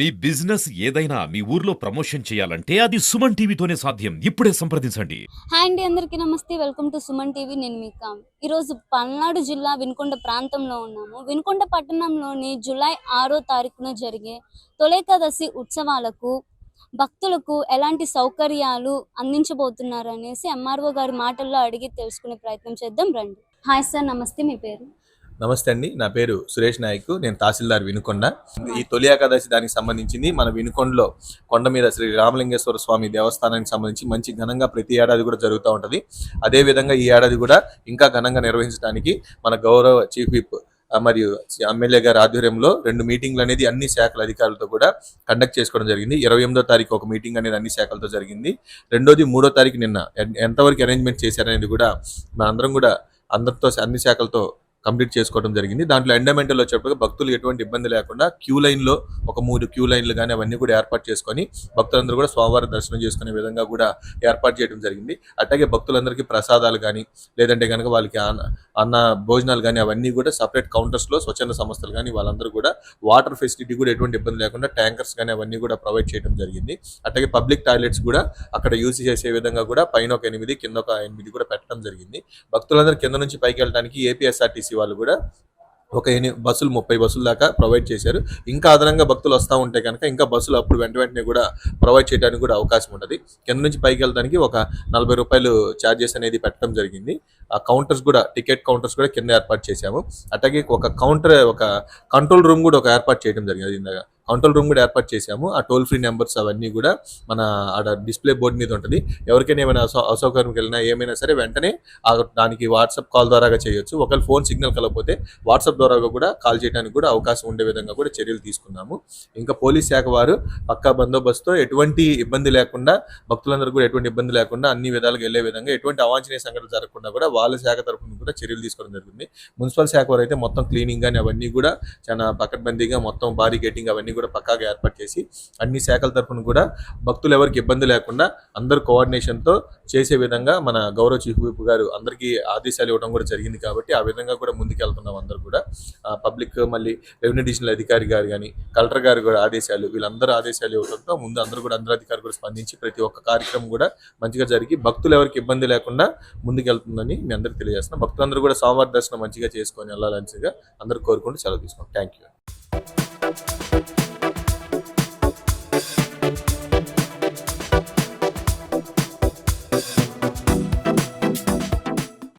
మీ business ఏదైనా మీ ఊర్లో promotion చేయాలంటే అది సుమన్ టీవీతోనే సాధ్యం. ఇప్పుడే సంప్రదించండి. హాయ్ అండి, అందరికీ నమస్తే. Welcome to Suman TV. నేను మీ కామ్. ఈరోజు పల్నాడు జిల్లా వినుకొండ ప్రాంతంలో ఉన్నాము. వినుకొండ పట్టణంలోని జూలై 6వ తారీఖున జరిగే తొలేకాదశి ఉత్సవాలకు భక్తులకు ఎలాంటి సౌకర్యాలు అందించబోతున్నారు అనేసి ఎంఆర్ఓ గారి మాటల్లో అడిగి తెలుసుకునే ప్రయత్నం చేద్దాం రండి. హాయ్ సార్, నమస్తే. మీ పేరు? నమస్తే అండి, నా పేరు సురేష్ నాయక్. నేను తహసీల్దార్ వినుకొండ. ఈ తొలి ఏకాదశి దానికి సంబంధించింది మన వినుకొండలో కొండ మీద శ్రీ రామలింగేశ్వర స్వామి దేవస్థానానికి సంబంధించి మంచి ఘనంగా ప్రతి ఏడాది కూడా జరుగుతూ ఉంటుంది. అదేవిధంగా ఈ ఏడాది కూడా ఇంకా ఘనంగా నిర్వహించడానికి మన గౌరవ చీఫ్ విప్ మరియు ఎమ్మెల్యే గారి ఆధ్వర్యంలో 2 మీటింగ్లు అనేది అన్ని శాఖల అధికారులతో కూడా కండక్ట్ చేసుకోవడం జరిగింది. 28వ తారీఖు ఒక మీటింగ్ అనేది అన్ని శాఖలతో జరిగింది. రెండోది 3వ తారీఖు నిన్న ఎంతవరకు అరేంజ్మెంట్ చేశారనేది కూడా మనందరం కూడా అందరితో అన్ని శాఖలతో కంప్లీట్ చేసుకోవడం జరిగింది. దాంట్లో ఎండమెంటల్ వచ్చేటప్పుడు భక్తులు ఎటువంటి ఇబ్బంది లేకుండా క్యూ లైన్లో ఒక 3 క్యూ లైన్లు కానీ అవన్నీ కూడా ఏర్పాటు చేసుకొని భక్తులందరూ కూడా స్వామివారి దర్శనం చేసుకునే విధంగా కూడా ఏర్పాటు చేయడం జరిగింది. అట్లాగే భక్తులందరికీ ప్రసాదాలు కానీ లేదంటే కనుక వాళ్ళకి అన్న భోజనాలు కానీ అవన్నీ కూడా సపరేట్ కౌంటర్స్లో స్వచ్ఛంద సంస్థలు కానీ వాళ్ళందరూ కూడా వాటర్ ఫెసిలిటీ కూడా ఎటువంటి ఇబ్బంది లేకుండా ట్యాంకర్స్ కానీ అవన్నీ కూడా ప్రొవైడ్ చేయడం జరిగింది. అట్లాగే పబ్లిక్ టాయిలెట్స్ కూడా అక్కడ యూజ్ చేసే విధంగా కూడా పైన ఒక 8 కింద ఒక 8 కూడా పెట్టడం జరిగింది. భక్తులందరూ కింద నుంచి పైకి వెళ్ళడానికి ఏపీఎస్ఆర్టీసీ వాళ్ళు కూడా ఒక 30 బస్సులు దాకా ప్రొవైడ్ చేశారు. ఇంకా అదనంగా భక్తులు వస్తూ ఉంటే కనుక ఇంకా బస్సులు అప్పుడు వెంటనే కూడా ప్రొవైడ్ చేయడానికి కూడా అవకాశం ఉంటుంది. కింద నుంచి పైకి వెళ్ళడానికి ఒక 40 రూపాయలు ఛార్జెస్ అనేది పెట్టడం జరిగింది. ఆ కౌంటర్స్ కూడా టికెట్ కౌంటర్స్ కూడా కింద ఏర్పాటు చేశాము. అట్లాగే ఒక కంట్రోల్ రూమ్ కూడా ఏర్పాటు చేయడం జరిగింది. కంట్రోల్ రూమ్ కూడా ఏర్పాటు చేశాము. ఆ టోల్ ఫ్రీ నెంబర్స్ అవన్నీ కూడా మన ఆడ డిస్ప్లే బోర్డు మీద ఉంటుంది. ఎవరికైనా ఏమైనా అసౌకర్యం కలిగినా ఏమైనా సరే వెంటనే దానికి వాట్సాప్ కాల్ ద్వారాగా చేయొచ్చు. ఒకవేళ ఫోన్ సిగ్నల్ కలగకపోతే వాట్సాప్ ద్వారా కూడా కాల్ చేయడానికి కూడా అవకాశం ఉండే విధంగా కూడా చర్యలు తీసుకున్నాము. ఇంకా పోలీస్ శాఖ వారు పక్కా బందోబస్తుతో ఎటువంటి ఇబ్బంది లేకుండా భక్తులందరూ కూడా ఎటువంటి ఇబ్బంది లేకుండా అన్ని విధాలుగా వెళ్లే విధంగా ఎటువంటి అవాంఛనీయ సంఘటనలు జరగకుండా కూడా వాళ్ళ శాఖ తరఫున కూడా చర్యలు తీసుకోవడం జరుగుతుంది. మున్సిపల్ శాఖ వారు అయితే మొత్తం క్లీనింగ్ కానీ అవన్నీ కూడా చాలా పకడ్బందీగా మొత్తం బారికేటింగ్ అవన్నీ కూడా పక్కాగా ఏర్పాటు చేసి అన్ని శాఖల తరఫున కూడా భక్తులు ఎవరికి ఇబ్బంది లేకుండా అందరు కోఆర్డినేషన్తో చేసే విధంగా మన గౌరవ చీఫ్ విప్ గారు అందరికీ ఆదేశాలు ఇవ్వడం కూడా జరిగింది. కాబట్టి ఆ విధంగా కూడా ముందుకెళ్తున్నాం. అందరూ కూడా పబ్లిక్ మళ్ళీ రెవెన్యూ డివిజనల్ అధికారి గారు కానీ కలెక్టర్ గారు కూడా ఆదేశాలు వీళ్ళందరూ ఆదేశాలు ఇవ్వడంతో ముందు అందరూ అధికారులు కూడా స్పందించి ప్రతి ఒక్క కార్యక్రమం కూడా మంచిగా జరిగి భక్తులు ఎవరికి ఇబ్బంది లేకుండా ముందుకెళ్తుందని మీ అందరికీ తెలియజేస్తున్నాం. భక్తులందరూ కూడా స్వామివారి దర్శనం మంచిగా చేసుకొని వెళ్ళాలని అందరూ కోరుకుంటూ సెలవు తీసుకున్నాం. Thank you.